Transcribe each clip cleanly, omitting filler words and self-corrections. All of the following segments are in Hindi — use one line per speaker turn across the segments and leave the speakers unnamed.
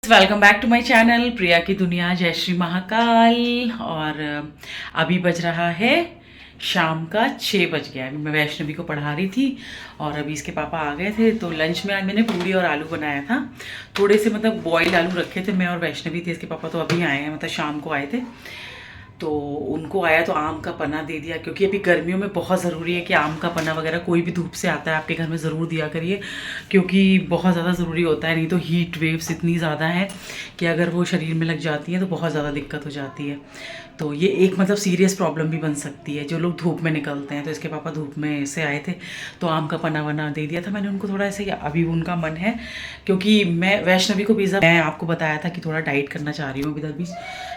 Welcome back to my channel Priya की दुनिया। जय श्री महाकाल। और अभी बज रहा है शाम का 6 बज गया। अभी मैं वैष्णवी को पढ़ा रही थी और अभी इसके पापा आ गए थे। तो लंच में आज मैंने पूरी और आलू बनाया था। थोड़े से मतलब बॉइल्ड आलू रखे थे, मैं और वैष्णवी थे। इसके पापा तो अभी आए हैं, मतलब शाम को आए थे। तो उनको आया तो आम का पन्ना दे दिया, क्योंकि अभी गर्मियों में बहुत ज़रूरी है कि आम का पन्ना वगैरह कोई भी धूप से आता है आपके घर में ज़रूर दिया करिए, क्योंकि बहुत ज़्यादा ज़रूरी होता है। नहीं तो हीट वेव्स इतनी ज़्यादा है कि अगर वो शरीर में लग जाती है तो बहुत ज़्यादा दिक्कत हो जाती है। तो ये एक मतलब सीरियस प्रॉब्लम भी बन सकती है जो लोग धूप में निकलते हैं। तो इसके पापा धूप में से आए थे तो आम का पन्ना वना दे दिया था मैंने उनको थोड़ा ऐसे। अभी उनका मन है, क्योंकि मैं वैष्णवी को पिज़्ज़ा, मैं आपको बताया था कि थोड़ा डाइट करना चाह रही हूँ इधर भी,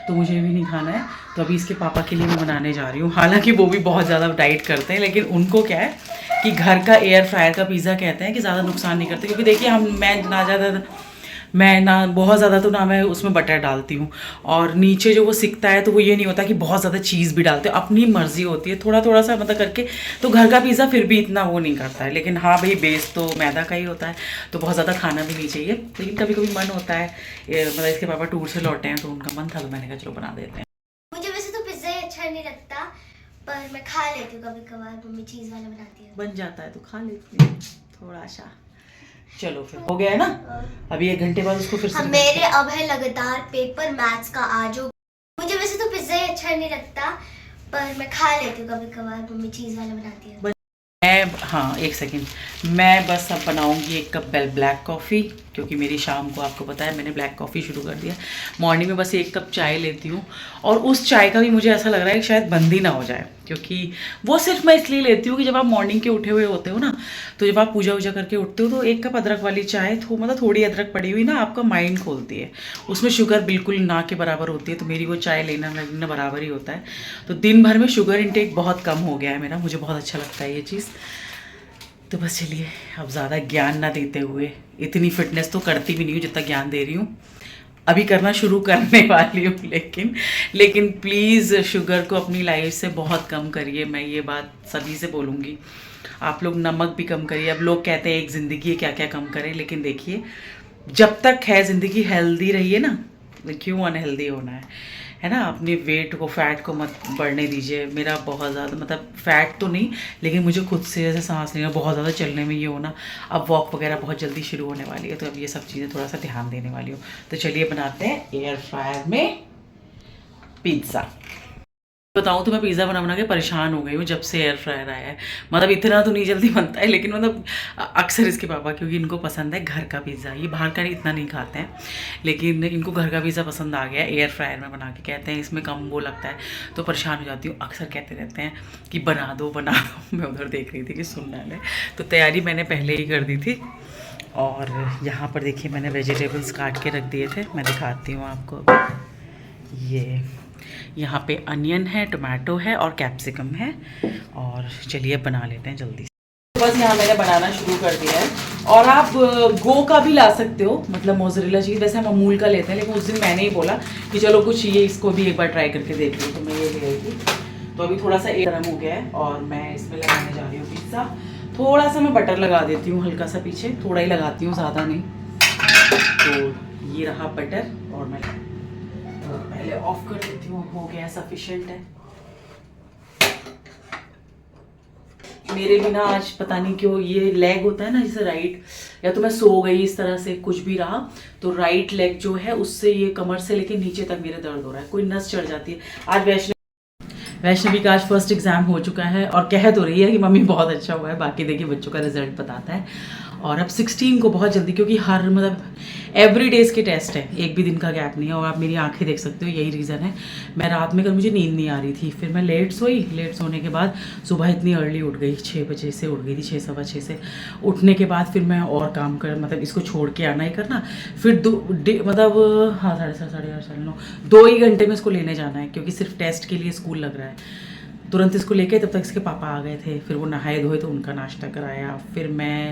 तो मुझे भी नहीं खाना है। तो अभी इसके पापा के लिए मैं बनाने जा रही हूँ। हालांकि वो भी बहुत ज़्यादा डाइट करते हैं, लेकिन उनको क्या है कि घर का एयर फ्रायर का पिज़्ज़ा कहते हैं कि ज़्यादा नुकसान नहीं करते। क्योंकि देखिए मैं ना बहुत ज़्यादा तो ना मैं उसमें बटर डालती हूँ, और नीचे जो वो सिकता है तो वो ये नहीं होता कि बहुत ज़्यादा चीज़ भी डालते हो, अपनी मर्ज़ी होती है थोड़ा थोड़ा सा मतलब करके। तो घर का पिज़्ज़ा फिर भी इतना वो नहीं करता है, लेकिन हाँ भाई बेस तो मैदा का ही होता है, तो बहुत ज़्यादा खाना भी नहीं चाहिए। लेकिन कभी कभी मन होता है, मतलब इसके पापा टूर से लौटे हैं तो उनका मन था, तो मैंने कहा चलो बना देते हैं।
मुझे वैसे तो पिज्जा ही अच्छा नहीं लगता, पर मैं खा लेती हूँ कभी कभार। मम्मी चीज़ वाला बनाती है,
बन जाता है तो खा लेती हूँ थोड़ा सा। चलो फिर हो गया है ना। अभी 1 घंटे बाद उसको फिर से
मेरे अब है लगातार पेपर मैथ्स का आज। मुझे वैसे तो पिज्जा ही अच्छा नहीं लगता, पर मैं खा लेती हूँ कभी कभार। मम्मी चीज़ वाला बनाती है।
मैं हाँ 1 सेकेंड, मैं बस अब बनाऊंगी 1 कप ब्लैक कॉफ़ी, क्योंकि मेरी शाम को आपको पता है मैंने ब्लैक कॉफ़ी शुरू कर दिया। मॉर्निंग में बस 1 कप चाय लेती हूँ, और उस चाय का भी मुझे ऐसा लग रहा है कि शायद बंद ही ना हो जाए, क्योंकि वो सिर्फ मैं इसलिए लेती हूँ कि जब आप मॉर्निंग के उठे हुए होते हो ना, तो जब आप पूजा वूजा करके उठते हो तो 1 कप अदरक वाली चाय, मतलब थोड़ी अदरक पड़ी हुई ना आपका माइंड खोलती है। उसमें शुगर बिल्कुल ना के बराबर होती है, तो मेरी वो चाय लेना बराबर ही होता है। तो दिन भर में शुगर इंटेक बहुत कम हो गया है मेरा, मुझे बहुत अच्छा लगता है ये चीज़। तो बस चलिए, अब ज़्यादा ज्ञान ना देते हुए, इतनी फिटनेस तो करती भी नहीं हूँ जितना ज्ञान दे रही हूँ, अभी करना शुरू करने वाली हूँ। लेकिन प्लीज़ शुगर को अपनी लाइफ से बहुत कम करिए। मैं ये बात सभी से बोलूँगी। आप लोग नमक भी कम करिए। अब लोग कहते हैं एक ज़िंदगी है, क्या क्या कम करें, लेकिन देखिए जब तक है ज़िंदगी हेल्दी रहिए ना, क्यों अनहेल्दी होना है ना। अपने वेट को, फैट को मत बढ़ने दीजिए। मेरा बहुत ज़्यादा मतलब फैट तो नहीं, लेकिन मुझे खुद से जैसे सांस लेना, बहुत ज़्यादा चलने में ये होना। अब वॉक वगैरह बहुत जल्दी शुरू होने वाली है, तो अब ये सब चीज़ें थोड़ा सा ध्यान देने वाली हूँ। तो चलिए बनाते हैं एयर फ्रायर में पिज़्ज़ा। बताऊँ तो मैं पिज़्ज़ा बना के परेशान हो गई हूँ जब से एयर फ्रायर आया है। मतलब इतना तो नहीं जल्दी बनता है, लेकिन मतलब अक्सर इसके पापा, क्योंकि इनको पसंद है घर का पिज़्ज़ा, ये बाहर का इतना नहीं खाते हैं, लेकिन इनको घर का पिज़्ज़ा पसंद आ गया। एयर फ्रायर में बना के कहते हैं इसमें कम वो लगता है, तो परेशान हो जाती हूँ। अक्सर कहते रहते हैं कि बना दो बना दो। मैं उधर देख रही थी कि सुनने में, तो तैयारी मैंने पहले ही कर दी थी। और यहाँ पर देखिए मैंने वेजिटेबल्स काट के रख दिए थे, मैं दिखाती हूँ आपको अभी। ये यहाँ पे अनियन है, टोमेटो है और कैप्सिकम है। और चलिए बना लेते हैं जल्दी से। बस यहाँ मैंने बनाना शुरू कर दिया है। और आप गो का भी ला सकते हो, मतलब मोज़रेला चीज़। वैसे हम अमूल का लेते हैं, लेकिन उस दिन मैंने ही बोला कि चलो कुछ ये इसको भी एक बार ट्राई करके देख लो, तो मैं ये ले आई थी। तो अभी थोड़ा सा गर्म हो गया है और मैं इसमें लगाने जा रही हूँ पिज़्ज़ा। थोड़ा सा मैं बटर लगा देती हूँ, हल्का सा पीछे, थोड़ा ही लगाती हूँ, ज़्यादा नहीं। तो ये रहा बटर, और मैं पहले ऑफ कर देती हूँ। हो गया, सफिशिएंट है। मेरे बिना आज पता नहीं क्यों ये लेग होता है ना, जैसे राइट, या तो मैं सो गई इस तरह से कुछ भी रहा, तो राइट लेग जो है उससे ये कमर से लेके नीचे तक मेरे दर्द हो रहा है, कोई नस चढ़ जाती है। आज वैष्णवी का आज फर्स्ट एग्ज़ाम हो चुका है, और कह तो रही है कि मम्मी बहुत अच्छा हुआ है, बाकी देखिए बच्चों का रिजल्ट बताता है। और अब 16 को बहुत जल्दी, क्योंकि हर मतलब एवरी डेज़ के टेस्ट है, एक भी दिन का गैप नहीं है। और आप मेरी आंखें देख सकते हो, यही रीज़न है। मैं रात में कल मुझे नींद नहीं आ रही थी, फिर मैं लेट सोने के बाद सुबह इतनी अर्ली उठ गई, 6 बजे से उठ गई थी, 6 सवा 6 से। उठने के बाद फिर मैं और काम कर, मतलब इसको छोड़ के आना ही करना, फिर मतलब हाँ 7:30 8:30 9:30 2 ही घंटे में इसको लेने जाना है, क्योंकि सिर्फ टेस्ट के लिए स्कूल लग रहा है। तुरंत इसको लेके तब तक इसके पापा आ गए थे, फिर वो नहाए धोए तो उनका नाश्ता कराया, फिर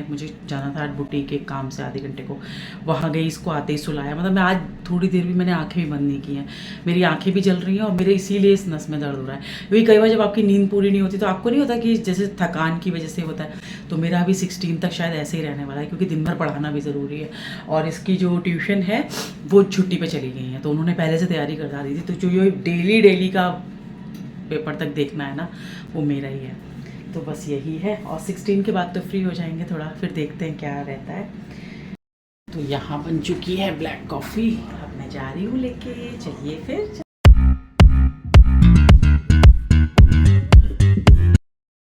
मुझे जाना था बुटीक के काम से आधे घंटे को, वहाँ गई, इसको आते ही सुलाया। मतलब मैं आज थोड़ी देर भी मैंने आँखें भी बंद नहीं की हैं, मेरी आँखें भी जल रही हैं और मेरे इसीलिए इस नस में दर्द हो रहा है, क्योंकि कई बार जब आपकी नींद पूरी नहीं होती तो आपको नहीं होता कि जैसे थकान की वजह से होता है, तो मेरा अभी 16 तक शायद ऐसे ही रहने वाला है, क्योंकि दिन भर पढ़ाना भी ज़रूरी है और इसकी जो ट्यूशन है वो छुट्टी पे चली गई है, तो उन्होंने पहले से तैयारी करवा दी थी, तो जो ये डेली का पेपर तक देखना है ना वो मेरा ही है। तो बस यही है, और 16 के बाद तो फ्री हो जाएंगे थोड़ा, फिर देखते हैं क्या रहता है। तो यहाँ बन चुकी है ब्लैक कॉफ़ी, अब मैं जा रही हूँ लेके, चलिए फिर।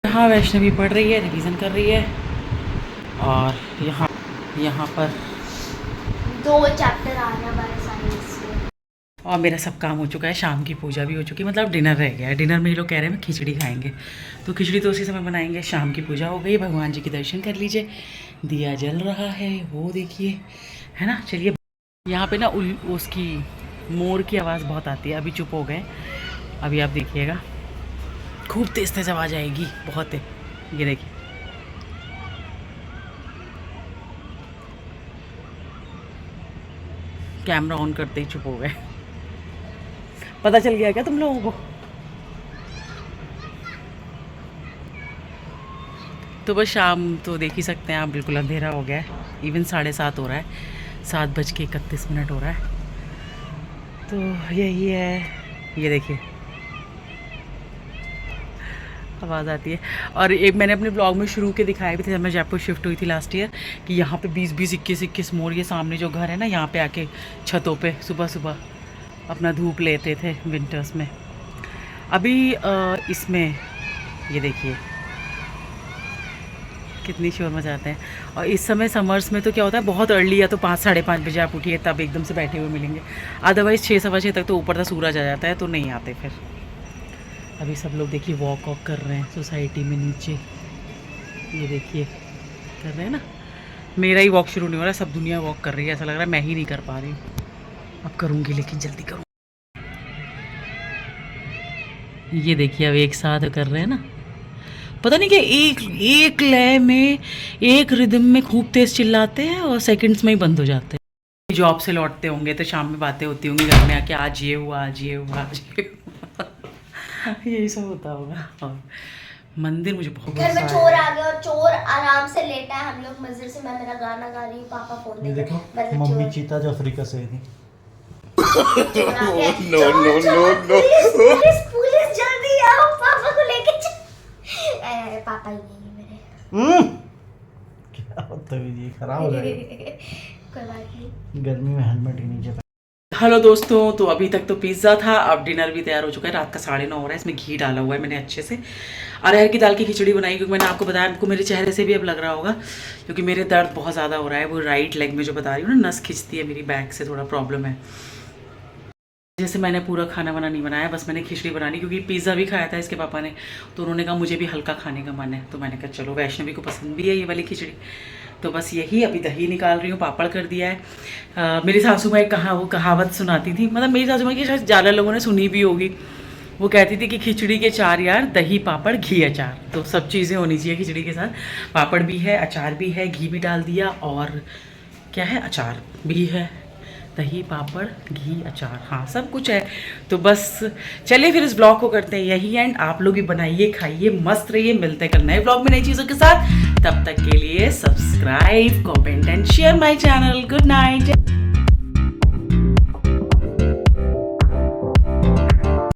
यहाँ वैष्णवी पढ़ रही है, रिवीजन कर रही है, और यहाँ पर
2 चैप्टर आ रहे हमारे साइंस में,
और मेरा सब काम हो चुका है, शाम की पूजा भी हो चुकी है, मतलब डिनर रह गया है। डिनर में ये लोग कह रहे हैं खिचड़ी खाएंगे, तो खिचड़ी तो उसी समय बनाएंगे। शाम की पूजा हो गई, भगवान जी के दर्शन कर लीजिए, दिया जल रहा है वो देखिए, है ना। चलिए, यहाँ पे ना उसकी मोर की आवाज़ बहुत आती है, अभी चुप हो गए, अभी आप देखिएगा खूब तेज आवाज़ आएगी, बहुत है। ये देखिए, कैमरा ऑन करते ही चुप हो गए। पता चल गया क्या तुम लोगों को? तो बस शाम तो देख ही सकते हैं आप, बिल्कुल अंधेरा हो गया है, इवन 7:30 हो रहा है, 7:31 हो रहा है। तो यही है, ये देखिए आवाज़ आती है। और एक मैंने अपने ब्लॉग में शुरू के दिखाए भी थे जब मैं जयपुर शिफ्ट हुई थी लास्ट ईयर, कि यहाँ पे 20-20, 21-21 मोर, ये सामने जो घर है ना, यहाँ पे आके छतों पे सुबह सुबह अपना धूप लेते थे विंटर्स में। अभी इसमें ये देखिए कितनी शोर मचाते हैं। और इस समय समर्स में तो क्या होता है, बहुत अर्ली या तो 5, 5:30 बजे आप उठिए, तब एकदम से बैठे हुए मिलेंगे, अदरवाइज़ 6, 6:15 तक तो ऊपर तक सूरज आ जाता है, तो नहीं आते फिर। अभी सब लोग देखिए वॉक कर रहे हैं सोसाइटी में नीचे, ये देखिए कर रहे हैं ना। मेरा ही वॉक शुरू नहीं हो रहा है, सब दुनिया वॉक कर रही है, ऐसा लग रहा है मैं ही नहीं कर पा रही हूँ। अब करूँगी, लेकिन जल्दी करूँ। ये देखिए अब एक साथ कर रहे हैं ना, पता नहीं कि एक लय में, एक रिदम में खूब तेज चिल्लाते हैं और सेकंड्स में ही बंद हो जाते हैं। जॉब से लौटते होंगे तो शाम में बातें होती होंगी घर में आके, आज ये हुआ, आज ये हुआ, आज ये हुआ। यही सब होता होगा। और मंदिर मुझे बहुत
घर में चोर आ गए और चोर आराम से लेटा है, हम लोग मजे से, मैं मेरा गाना गा रही हूँ, पापा फोन देख रहे हैं।
देखो मम्मी चीता जो अफ्रीका से आई थी।
नो, पुलिस जल्दी आओ, पापा को लेके पापा ही नहीं मेरे।
क्या बदतमीजी, खराब हो जाएगी।
कोई बात नहीं,
गर्मी में हेलमेट ही नीचे।
हेलो दोस्तों, तो अभी तक तो पिज़्ज़ा था, अब डिनर भी तैयार हो चुका है। रात का 9:30 हो रहा है, इसमें घी डाला हुआ है मैंने अच्छे से। अरहर की दाल की खिचड़ी बनाई, क्योंकि मैंने आपको बताया, आपको मेरे चेहरे से भी अब लग रहा होगा, क्योंकि मेरे दर्द बहुत ज़्यादा हो रहा है। वो राइट लेग में जो बता रही हूँ ना, नस खिंचती है मेरी, बैक से थोड़ा प्रॉब्लम है। जैसे मैंने पूरा खाना वाना नहीं बनाया, बस मैंने खिचड़ी बनानी, क्योंकि पिज़्ज़ा भी खाया था इसके पापा ने, तो उन्होंने कहा मुझे भी हल्का खाने का मन है, तो मैंने कहा चलो, वैष्णवी को पसंद भी है ये वाली खिचड़ी, तो बस यही। अभी दही निकाल रही हूँ, पापड़ कर दिया है। मेरी सासू माँ वो कहावत सुनाती थी, मतलब मेरी सासू माँ की शायद ज़्यादा लोगों ने सुनी भी होगी। वो कहती थी कि खिचड़ी के 4 यार, दही, पापड़, घी, अचार, तो सब चीज़ें होनी चाहिए खिचड़ी के साथ। पापड़ भी है, अचार भी है, घी भी डाल दिया, और क्या है, अचार भी है, दही, पापड़, घी, अचार, हाँ सब कुछ है। तो बस चलिए फिर इस ब्लॉग को करते हैं यही एंड। आप लोग भी बनाइए, खाइए, मस्त रहिए। मिलते हैं कल नए ब्लॉग में नई चीज़ों के साथ। तब तक के लिए subscribe, comment and share my channel. Good night.